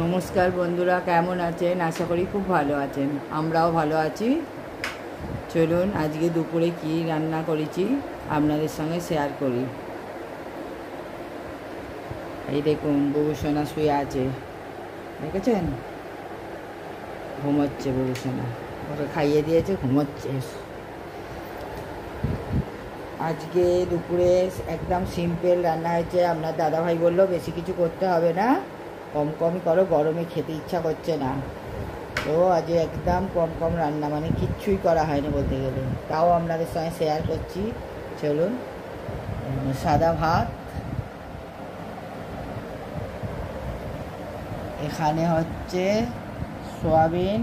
নমস্কার বন্ধুরা, কেমন আছেন? আশা করি খুব ভালো আছেন। আমরাও ভালো আছি। চলুন আজকে দুপুরে কি রান্না করেছি আপনাদের সঙ্গে শেয়ার করি। এই দেখুন, বউসোনা শুয়ে আছে, দেখেছেন? ঘুমোচ্ছে বউসোনা, ওকে খাইয়ে দিয়েছে, ঘুমোচ্ছে। আজকে দুপুরে একদম সিম্পল রান্না হয়েছে। আপনার দাদাভাই বললো বেশি কিছু করতে হবে না, কম কমই করো, গরমে খেতে ইচ্ছা করছে না। তো আজ একদম কম কম রান্না, মানে কিচ্ছুই করা হয়নি বলতে গেলে, তাও আপনাদের সঙ্গে শেয়ার করছি। চলুন। সাদা ভাত, এখানে হচ্ছে সয়াবিন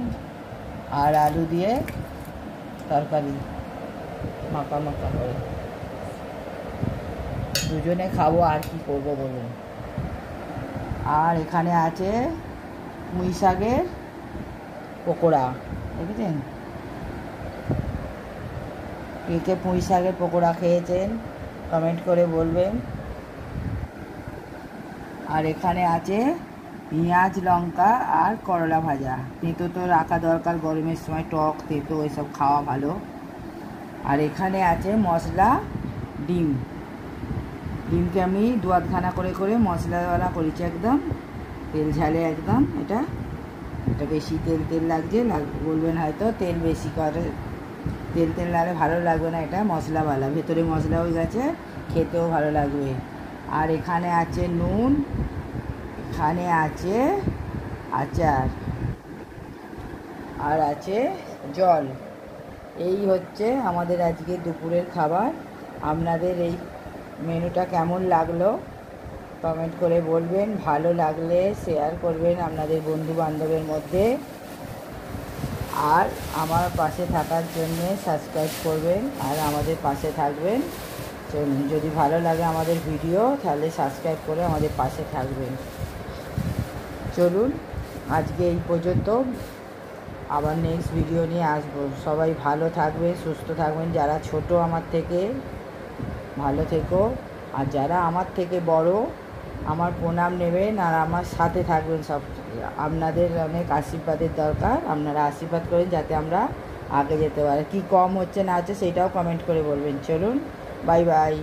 আর আলু দিয়ে তরকারি, মাখা মাখা করে দুজনে খাবো, আর কি করবো বলুন। আর এখানে আছে পুঁই শাকের পকোড়া, দেখেছেন? কে কে পুঁই শাকের পকোড়া খেয়েছেন কমেন্ট করে বলবেন। আর এখানে আছে পেঁয়াজ, লঙ্কা আর করলা ভাজা। তেঁতো তো রাখা দরকার, গরমের সময় টক তেঁতো এসব খাওয়া ভালো। আর এখানে আছে মশলা ডিম। ডিমকে আমি দু আধখানা করে করে মশলাওয়ালা করেছি, একদম তেল ঝালে একদম। এটা বেশি তেল লাগছে, বলবেন হয়তো তেল বেশি করে, তেল নাহলে ভালো লাগবে না। এটা মশলাওয়ালা, ভেতরে মশলা হয়ে গেছে, খেতেও ভালো লাগবে। আর এখানে আছে নুন, এখানে আছে আচার, আর আছে জল। এই হচ্ছে আমাদের আজকে দুপুরের খাবার। আপনাদের এই মেনুটা কেমন লাগলো কমেন্ট করে বলবেন। ভালো লাগলে শেয়ার করবেন আপনাদের বন্ধু বান্ধবের মধ্যে, আর আমার পাশে থাকার জন্যে সাবস্ক্রাইব করবেন আর আমাদের পাশে থাকবেন। চলুন, যদি ভালো লাগে আমাদের ভিডিও তাহলে সাবস্ক্রাইব করে আমাদের পাশে থাকবেন। চলুন আজকে এই পর্যন্ত, আবার নেক্সট ভিডিও নিয়ে আসবো। সবাই ভালো থাকবেন, সুস্থ থাকবেন। যারা ছোট আমার থেকে, ভালো থেকো। আর যারা আমার থেকে বড়, আমার প্রণাম নেবেন আর আমার সাথে থাকবেন। সব আপনাদের অনেক আশীর্বাদের দরকার, আপনারা আশীর্বাদ করেন যাতে আমরা আগে যেতে পারি। কি কম হচ্ছে না হচ্ছে সেটাও কমেন্ট করে বলবেন। চলুন, বাই বাই।